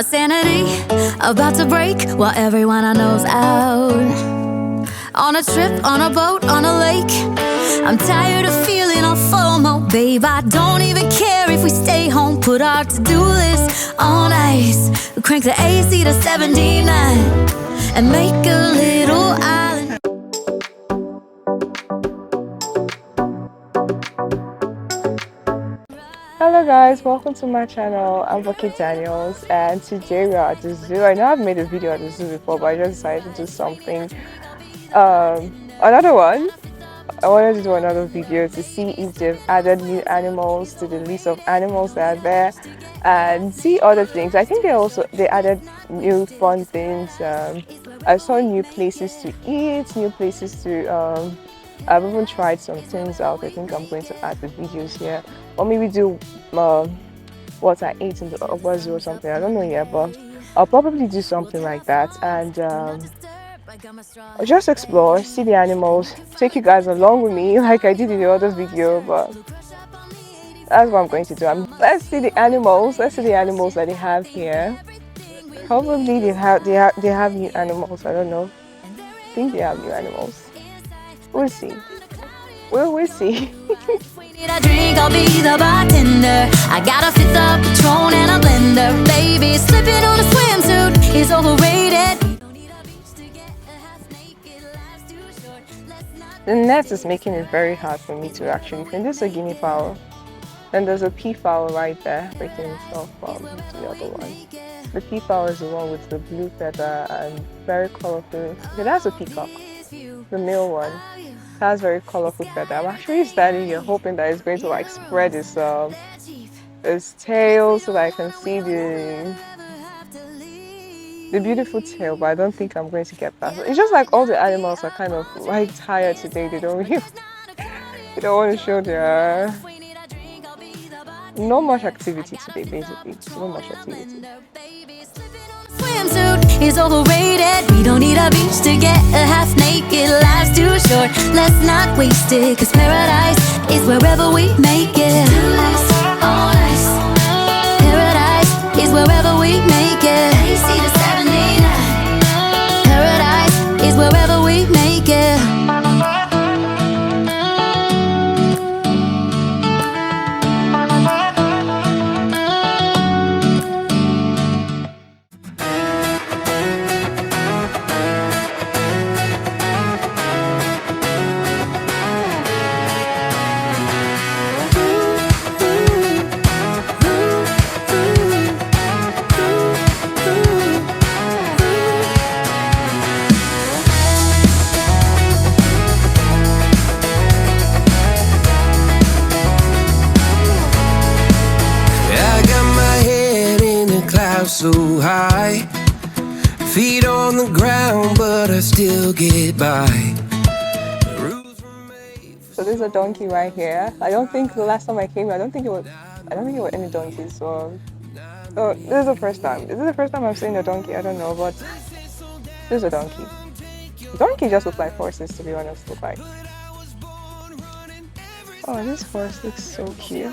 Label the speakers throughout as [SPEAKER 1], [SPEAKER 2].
[SPEAKER 1] My sanity about to break while everyone I know's out. On a trip, on a boat, on a lake. I'm tired of feeling all FOMO, babe. I don't even care if we stay home. Put our to-do list on ice. We crank the AC to 79 and make a little island.
[SPEAKER 2] Hello guys, welcome to my channel. I'm Daniels, and today we are at the zoo. I know I've made a video at the zoo before, but I just decided to do something, another one. I wanted to do another video to see if they've added new animals to the list of animals that are there and see other things. I think they added new fun things. I saw new places to eat, new places to I've even tried some things out. I think I'm going to add the videos here, or maybe do what I ate in the Ogba zoo or something. I don't know yet, but I'll probably do something like that and I'll just explore, see the animals, take you guys along with me like I did in the other video. But that's what I'm going to do. Let's see the animals. Let's see the animals that they have here. Probably they have new animals. I don't know. I think they have new animals. We'll see. We'll see.
[SPEAKER 1] Need a drink, I'll be the bartender. I got a fifth of Patron and a blender. Baby, slipping on a swimsuit is overrated.
[SPEAKER 2] The net is making it very hard for me to actually find. This is a guinea fowl. And there's a peafowl right there, breaking itself from the other one. The peafowl is the one with the blue feather and very colorful. Okay, that's a peacock. The male one has very colorful feather. I'm actually standing here hoping that it's going to like spread its tail so that I can see the beautiful tail, but I don't think I'm going to get that. It's just like all the animals are kind of like tired today. They don't want to show their not much activity today, basically. So not much activity.
[SPEAKER 1] Swimsuit is overrated. We don't need a beach to get a half naked. Life's too short, let's not waste it. Cause paradise is wherever we make it. Oh, nice. Paradise is wherever we make it. AC to 79. Paradise is wherever we make it.
[SPEAKER 3] So high, feet on the ground, but I still get by.
[SPEAKER 2] So there's a donkey right here. I don't think the last time I came here, I don't think it were any donkeys. So this is the first time. Is this the first time I've seen a donkey? I don't know, but there's a donkey. Donkey just look like horses, to be honest. Look like. Oh, this horse looks so cute.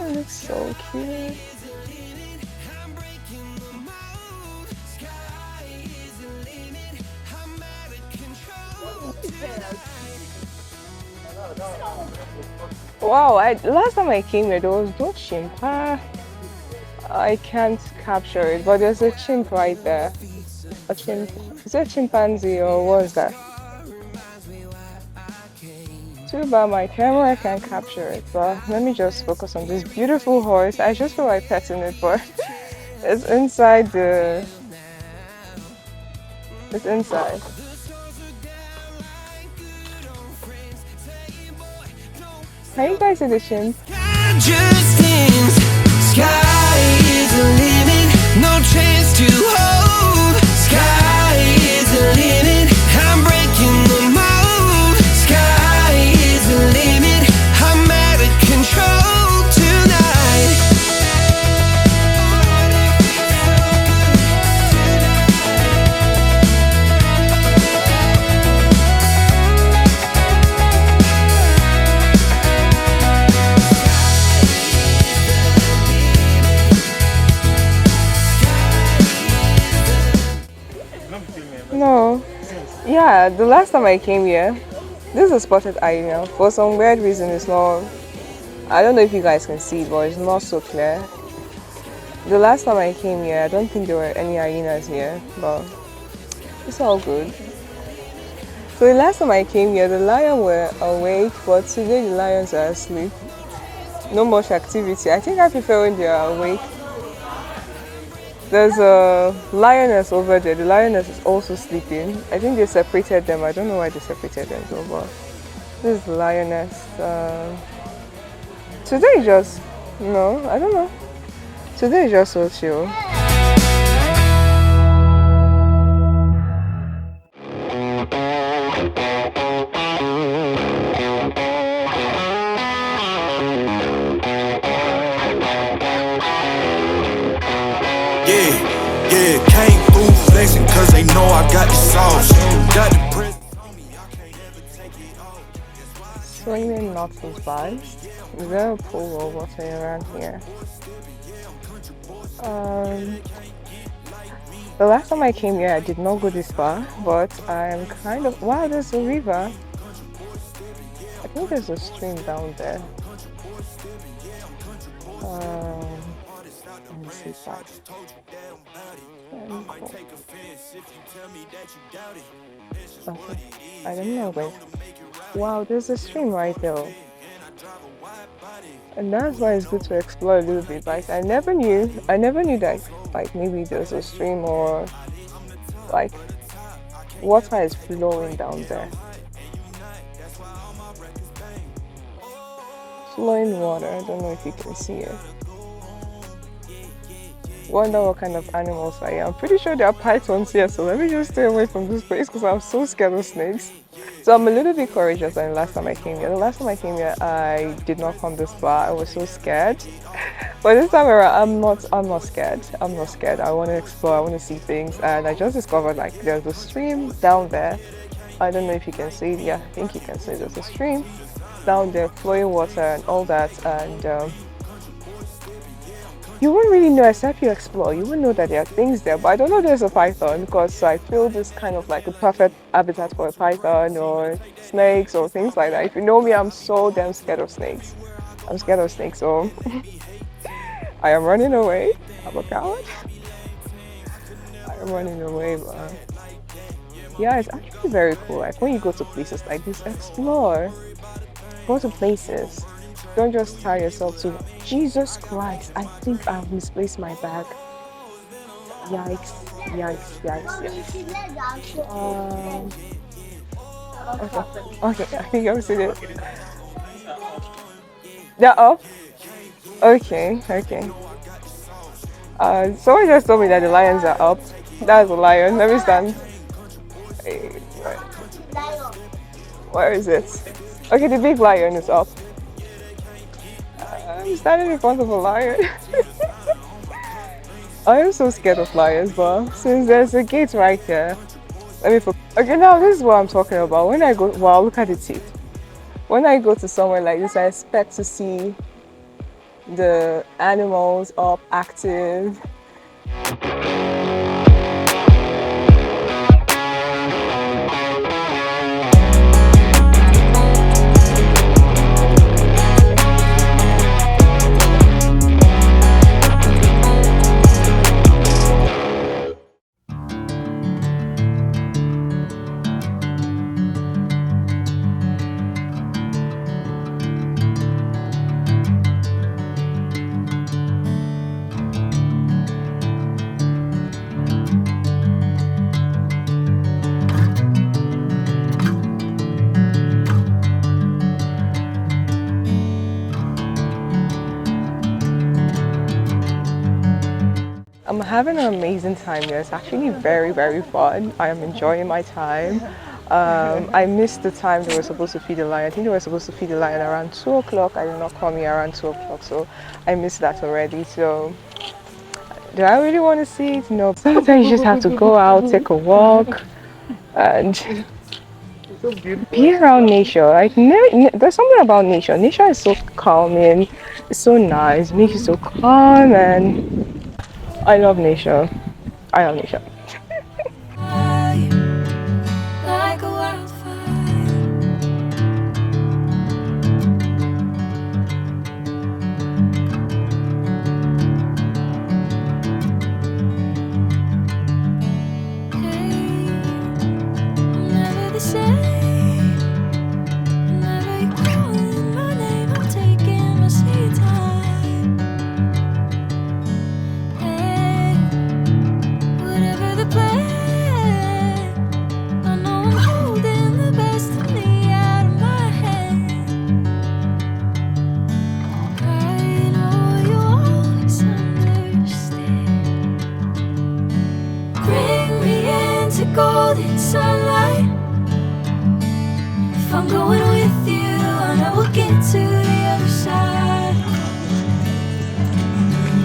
[SPEAKER 2] It looks so cute. Wow, last time I came here there was no chimp. I can't capture it, but there's a chimp right there. A chimp. Is it a chimpanzee or what is that? Too bad my camera can't capture it, but let me just focus on this beautiful horse. I just feel like petting it, but it's inside. Can you guys see the chimp?
[SPEAKER 3] Sky is the limit, no chance to hold. Sky is the limit, I'm breaking the mold. Sky is the limit, I'm out of control tonight.
[SPEAKER 2] Yeah, the last time I came here, this is a spotted hyena. For some weird reason, it's not. I don't know if you guys can see it, but it's not so clear. The last time I came here, I don't think there were any hyenas here, but it's all good. So the last time I came here, the lions were awake, but today the lions are asleep. No much activity. I think I prefer when they are awake. There's a lioness over there. The lioness is also sleeping. I think they separated them. I don't know why they separated them though, but this is the lioness. Today just, I don't know. Today is just so chill.
[SPEAKER 3] Yeah, came through flexing cause they know I got the sauce. Got the press on me, I can't ever take it off.
[SPEAKER 2] Swimming not so bad. Is there a pool or water around here? The last time I came here, I did not go this far, but I'm kind of. Wow, there's a river. I think there's a stream down there. Let me see that. Okay. I don't know where. Wow, there's a stream right there. And that's why it's good to explore a little bit. Like I never knew that like maybe there's a stream or like water is flowing down there. Flowing water, I don't know if you can see it. Wonder what kind of animals I am. I'm pretty sure there are pythons here, so let me just stay away from this place because I'm so scared of snakes. So I'm a little bit courageous than the last time I came here. The last time I came here, I did not come this far. I was so scared. But this time around, I'm not scared. I'm not scared. I want to explore. I want to see things. And I just discovered like there's a stream down there. I don't know if you can see it. Yeah, I think you can see there's a stream down there, flowing water and all that. And you wouldn't really know except you explore. You wouldn't know that there are things there. But I don't know there's a python because I feel this kind of like a perfect habitat for a python or snakes or things like that. If you know me, I'm so damn scared of snakes. I'm scared of snakes, so I am running away. I'm a coward. I am running away, but yeah, it's actually very cool. Like when you go to places like this, explore. Go to places. Don't just tie yourself to Jesus Christ. I think I've misplaced my bag. Yikes, yikes, yikes, yikes. Okay, I think I've seen it. They're up? Okay. Someone just told me that the lions are up. That's a lion. Let me stand. Where is it? Okay, the big lion is up. I'm standing in front of a lion. I am so scared of lions, but since there's a gate right here, let me focus. Okay, now this is what I'm talking about. When I go, wow, look at the teeth. When I go to somewhere like this, I expect to see the animals up, active. I'm having an amazing time here. It's actually very, very fun. I am enjoying my time. I missed the time they were supposed to feed the lion. I think they were supposed to feed the lion around 2 o'clock. I did not come here around 2 o'clock, so I missed that already. So, do I really want to see it? No. Sometimes you just have to go out, take a walk, and be around nature. Like, there's something about nature. Nature is so calming. It's so nice. It makes you so calm, and I love nature. I love nature.
[SPEAKER 1] golden sunlight. If I'm going with you, I know we'll get to the other side.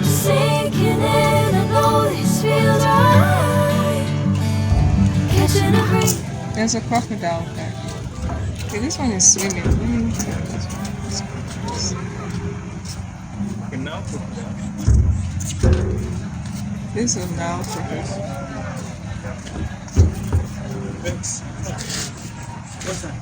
[SPEAKER 1] Sinking in, I know this feels right. Catching a break.
[SPEAKER 2] There's a crocodile there. Okay, this one is swimming. Let me take this one. This is now focus.
[SPEAKER 4] What's that?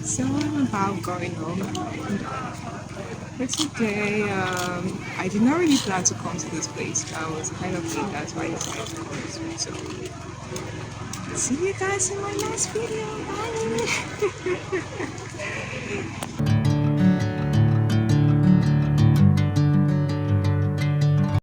[SPEAKER 2] So I'm about going home. For today, I did not really plan to come to this place. I was kind of late, that's why I decided to come this way. So, see you guys in my next video. Bye!